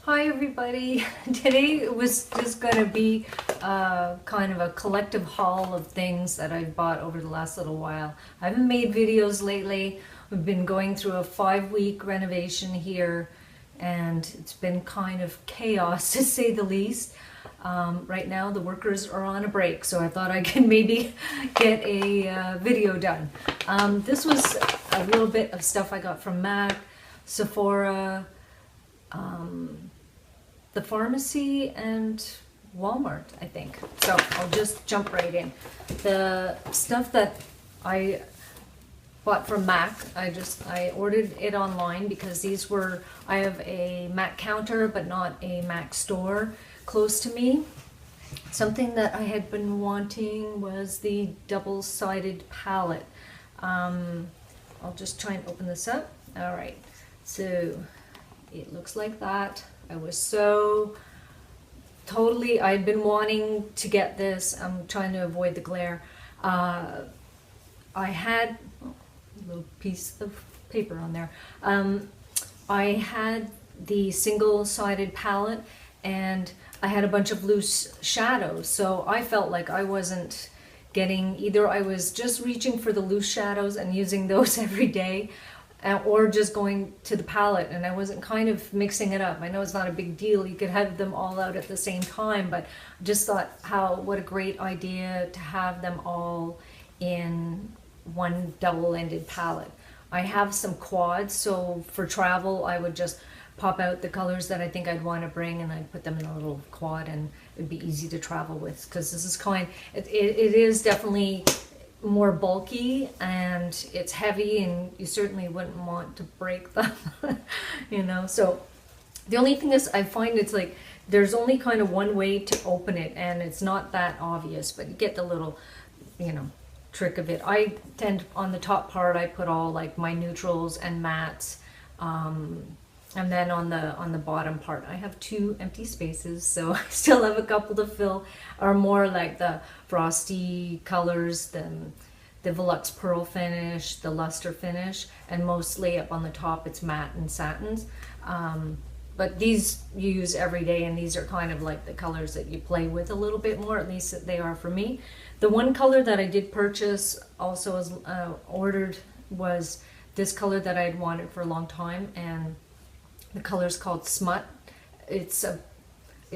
Hi everybody. Today was just going to be kind of a collective haul of things that I've bought over the last little while. I haven't made videos lately. We've been going through a 5-week renovation here and it's been kind of chaos to say the least. Right now the workers are on a break, so I thought I could maybe get a video done. This was a little bit of stuff I got from MAC, Sephora, the pharmacy, and Walmart, I think. So I'll just jump right in. The stuff that I bought from MAC, I ordered it online because these were, I have a MAC counter but not a MAC store close to me. Something that I had been wanting was the double-sided palette. I'll just try and open this up. All right, so it looks like that. I was so I'd been wanting to get this. I'm trying to avoid the glare. I had a little piece of paper on there. I had the single-sided palette and I had a bunch of loose shadows, so I felt like I wasn't getting, either I was just reaching for the loose shadows and using those every day, or just going to the palette, and I wasn't kind of mixing it up. I know it's not a big deal, you could have them all out at the same time, but I just thought what a great idea to have them all in one double-ended palette. I have some quads, so for travel I would just pop out the colors that I think I'd want to bring and I'd put them in a little quad and it'd be easy to travel with, because this is it is definitely more bulky and it's heavy and you certainly wouldn't want to break them. You know, so the only thing is I find it's like there's only kind of one way to open it and it's not that obvious, but you get the little, you know, trick of it. I tend, on the top part I put all like my neutrals and mattes, and then on the bottom part I have 2 empty spaces, so I still have a couple to fill, or more like the frosty colors, the Volux pearl finish, the luster finish, and mostly up on the top it's matte and satins. But these you use every day, and these are kind of like the colors that you play with a little bit more, at least they are for me. The one color that I did purchase, also as ordered, was this color that I had wanted for a long time, and the color is called Smut. I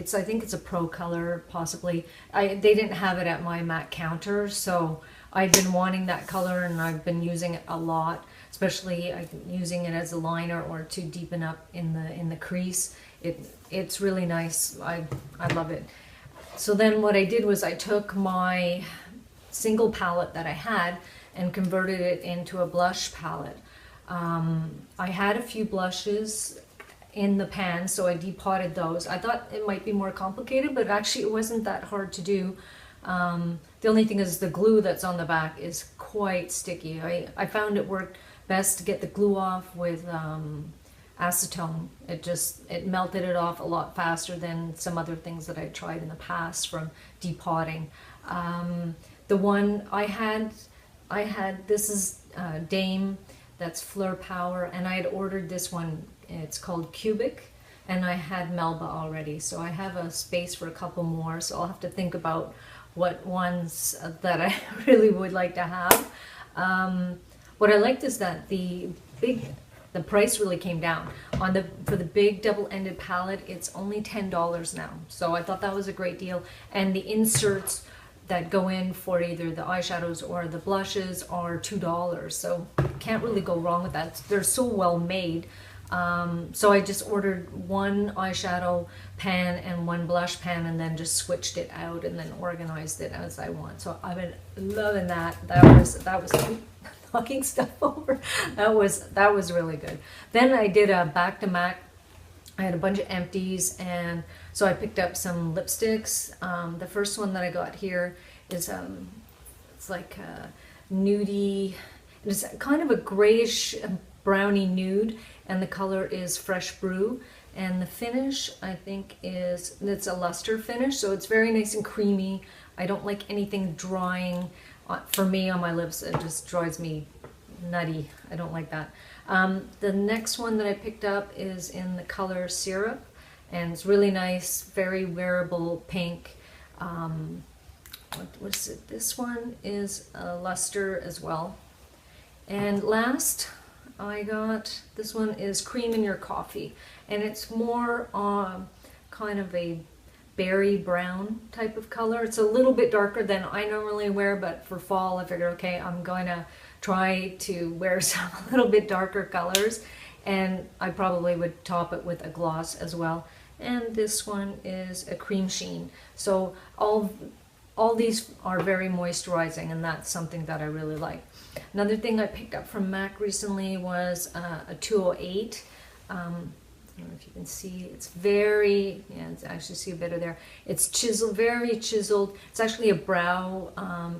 think it's a pro color, possibly. They didn't have it at my MAC counter, so I've been wanting that color and I've been using it a lot, especially using it as a liner or to deepen up in the crease. It's really nice. I love it. So then what I did was I took my single palette that I had and converted it into a blush palette. I had a few blushes in the pan, so I depotted those. I thought it might be more complicated, but actually it wasn't that hard to do. The only thing is the glue that's on the back is quite sticky. I found it worked best to get the glue off with acetone. It melted it off a lot faster than some other things that I tried in the past from depotting. The one I had, this is Dame, that's Fleur Power, and I had ordered this one. It's called Cubic, and I had Melba already, so I have a space for a couple more, so I'll have to think about what ones that I really would like to have. What I liked is that the price really came down. For the big double-ended palette, it's only $10 now, so I thought that was a great deal, and the inserts that go in for either the eyeshadows or the blushes are $2, so can't really go wrong with that. They're so well made. So I just ordered one eyeshadow pan and one blush pan and then just switched it out and then organized it as I want. So I've been loving that. That was knocking stuff over. That was really good. Then I did a back to MAC. I had a bunch of empties, and so I picked up some lipsticks. The first one that I got here is it's like a nudie. It's kind of a grayish brownie nude, and the color is Fresh Brew, and the finish I think it's a luster finish, so it's very nice and creamy. I don't like anything drying for me on my lips. It just drives me nutty. I don't like that. The next one that I picked up is in the color Syrup, and it's really nice, very wearable pink. What was it? This one is a luster as well. And last, I got, this one is Cream in Your Coffee, and it's more kind of a berry brown type of color. It's a little bit darker than I normally wear, but for fall I figured, okay, I'm going to try to wear some a little bit darker colors, and I probably would top it with a gloss as well. And this one is a cream sheen. So all these are very moisturizing, and that's something that I really like. Another thing I picked up from MAC recently was a 208. I don't know if you can see, it's very, yeah, it's actually see a bit of there. It's chiseled, very chiseled. It's actually a brow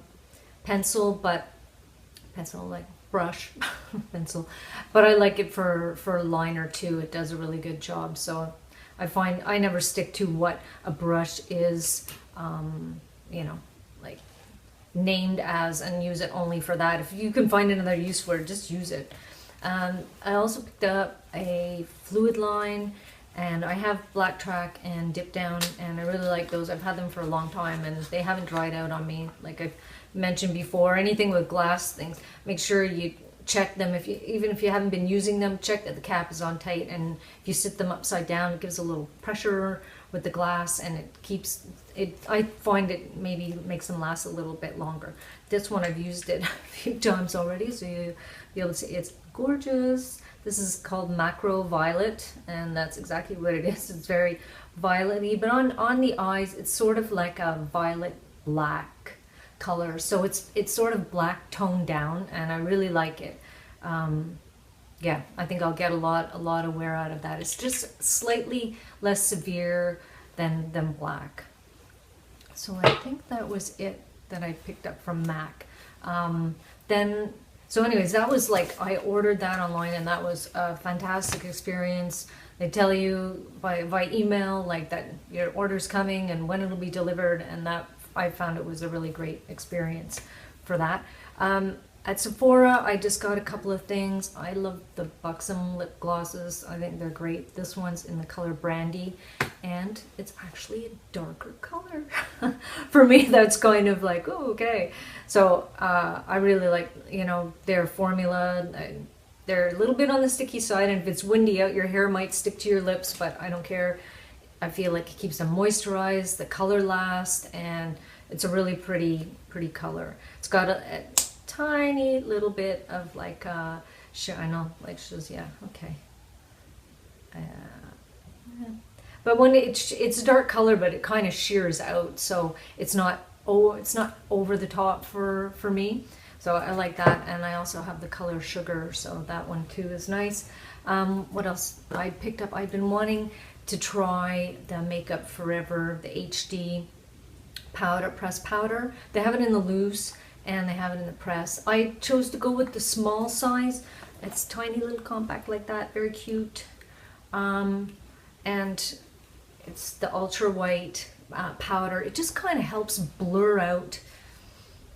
pencil, but pencil like brush pencil. But I like it for a liner too. It does a really good job. So I find I never stick to what a brush is, you know, like named as, and use it only for that. If you can find another use for it, just use it. I also picked up a Fluidline, and I have Black Track and Dip Down, and I really like those. I've had them for a long time, and they haven't dried out on me. Like I've mentioned before, anything with glass things, make sure you check them. Even if you haven't been using them, check that the cap is on tight, and if you sit them upside down, it gives a little pressure with the glass, and it keeps it. I find it maybe makes them last a little bit longer. This one I've used it a few times already, so you'll be able to see it's gorgeous. This is called Macroviolet, and that's exactly what it is. It's very violet-y, but on the eyes, it's sort of like a violet black color. So it's sort of black toned down, and I really like it. Yeah, I think I'll get a lot of wear out of that. It's just slightly less severe than black. So I think that was it that I picked up from MAC. So anyways, that was like, I ordered that online, and that was a fantastic experience. They tell you by email like that your order's coming and when it'll be delivered, and that I found it was a really great experience for that. At Sephora, I just got a couple of things. I love the Buxom lip glosses. I think they're great. This one's in the color Brandi, and it's actually a darker color. For me, that's kind of like, oh, okay. So I really like, their formula. They're a little bit on the sticky side, and if it's windy out, your hair might stick to your lips, but I don't care. I feel like it keeps them moisturized, the color lasts, and it's a really pretty color. It's got a tiny little bit of like I know, like shows, yeah, okay. Yeah. But when it's a dark color, but it kind of shears out, so it's not over the top for me. So I like that, and I also have the color Sugar, so that one too is nice. What else I picked up? I've been wanting to try the Makeup Forever, the HD powder, press powder. They have it in the loose, and they have it in the press. I chose to go with the small size. It's tiny little compact like that, very cute. And it's the ultra white powder. It just kind of helps blur out.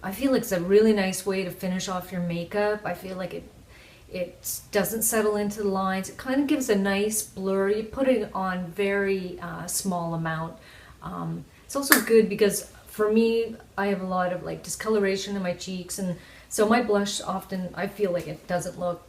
I feel like it's a really nice way to finish off your makeup. I feel like it doesn't settle into the lines. It kind of gives a nice blur. You put it on very small amount. It's also good because for me, I have a lot of like discoloration in my cheeks, and so my blush often, I feel like it doesn't look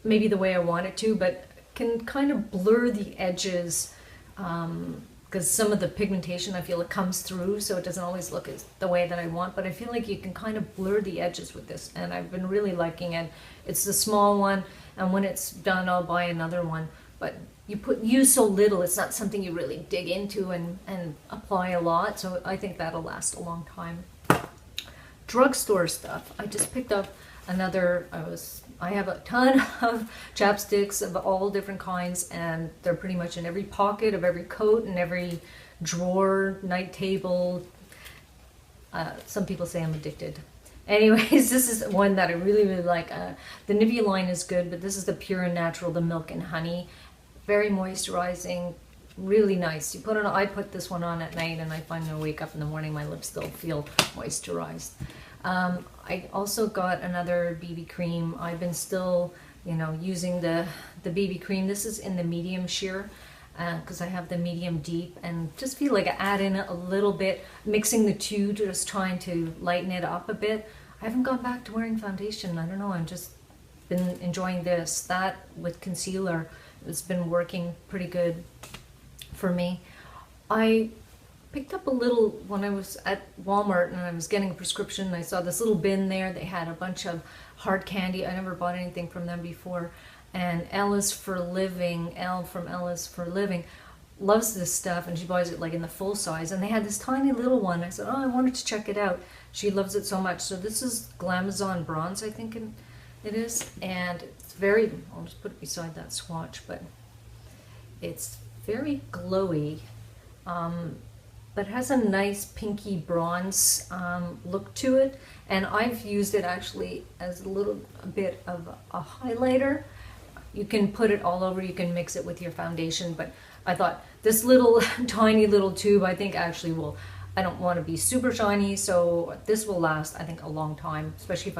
maybe the way I want it to, but can kind of blur the edges, because some of the pigmentation, I feel it comes through, so it doesn't always look the way that I want, but I feel like you can kind of blur the edges with this, and I've been really liking it. It's the small one, and when it's done, I'll buy another one, but you use so little, it's not something you really dig into and apply a lot, so I think that'll last a long time. Drugstore stuff. I just picked up another, I have a ton of chapsticks of all different kinds, and they're pretty much in every pocket of every coat and every drawer, night table. Some people say I'm addicted. Anyways, this is one that I really like. The Nivea line is good, but this is the Pure and Natural, the Milk and Honey. Very moisturizing, really nice. I put this one on at night, and I find when I wake up in the morning, my lips still feel moisturized. I also got another BB cream. I've been still, using the BB cream. This is in the medium sheer. because I have the medium deep, and just feel like I add in a little bit, mixing the two, just trying to lighten it up a bit. I haven't gone back to wearing foundation. I don't know, I've just been enjoying this. That with concealer, it's been working pretty good for me. I picked up a little when I was at Walmart and I was getting a prescription. I saw this little bin there. They had a bunch of hard candy. I never bought anything from them before. And Elle from Elle is for Living loves this stuff, and she buys it like in the full size. And they had this tiny little one. I said, oh, I wanted to check it out. She loves it so much. So this is Glamazon Bronze, I think it is. And it's very, I'll just put it beside that swatch, but it's very glowy. But has a nice pinky bronze look to it, and I've used it actually as a little bit of a highlighter. You can put it all over, you can mix it with your foundation, but I thought this little tiny little tube I think actually will, I don't want to be super shiny, so this will last I think a long time, especially if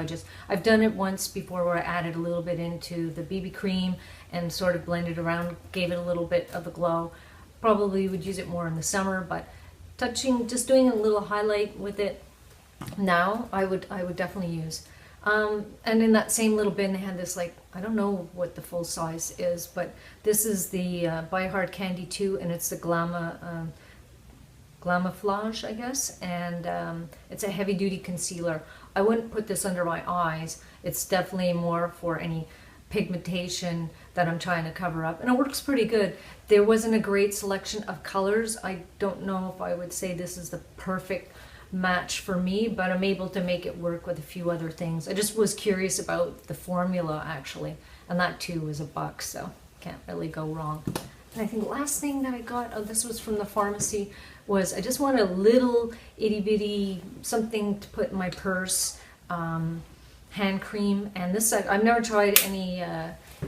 I've done it once before where I added a little bit into the BB cream and sort of blended around, gave it a little bit of a glow. Probably would use it more in the summer, but just doing a little highlight with it now, I would definitely use. And in that same little bin, they had this, like, I don't know what the full size is, but this is the By Hard Candy 2, and it's the Glamaflage, I guess, and it's a heavy-duty concealer. I wouldn't put this under my eyes. It's definitely more for any pigmentation that I'm trying to cover up, and it works pretty good. There wasn't a great selection of colors. I don't know if I would say this is the perfect match for me, but I'm able to make it work with a few other things. I just was curious about the formula actually, and that too was $1, so can't really go wrong. And I think the last thing that I got, oh, this was from the pharmacy, was I just want a little itty bitty something to put in my purse, hand cream. And this, I've never tried any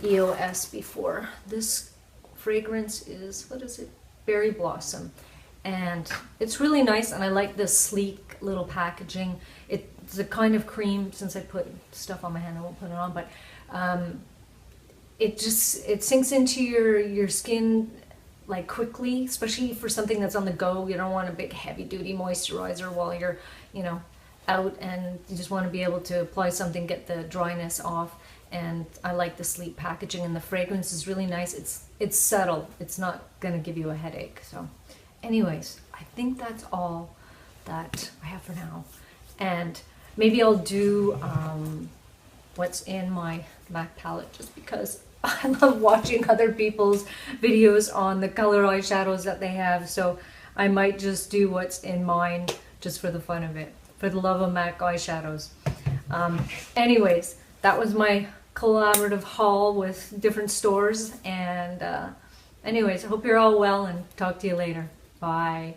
EOS before. This fragrance is, what is it? Berry Blossom. And it's really nice, and I like this sleek little packaging. It's a kind of cream, since I put stuff on my hand, I won't put it on, but it sinks into your skin like quickly, especially for something that's on the go. You don't want a big heavy duty moisturizer while you're, out, and you just want to be able to apply something, get the dryness off. And I like the sleek packaging, and the fragrance is really nice. It's subtle. It's not gonna give you a headache. So anyways, I think that's all that I have for now. And maybe I'll do what's in my MAC palette, just because I love watching other people's videos on the color eyeshadows that they have. So I might just do what's in mine just for the fun of it, for the love of MAC eyeshadows. Anyways, that was my collaborative haul with different stores. And anyways, I hope you're all well, and talk to you later. Bye.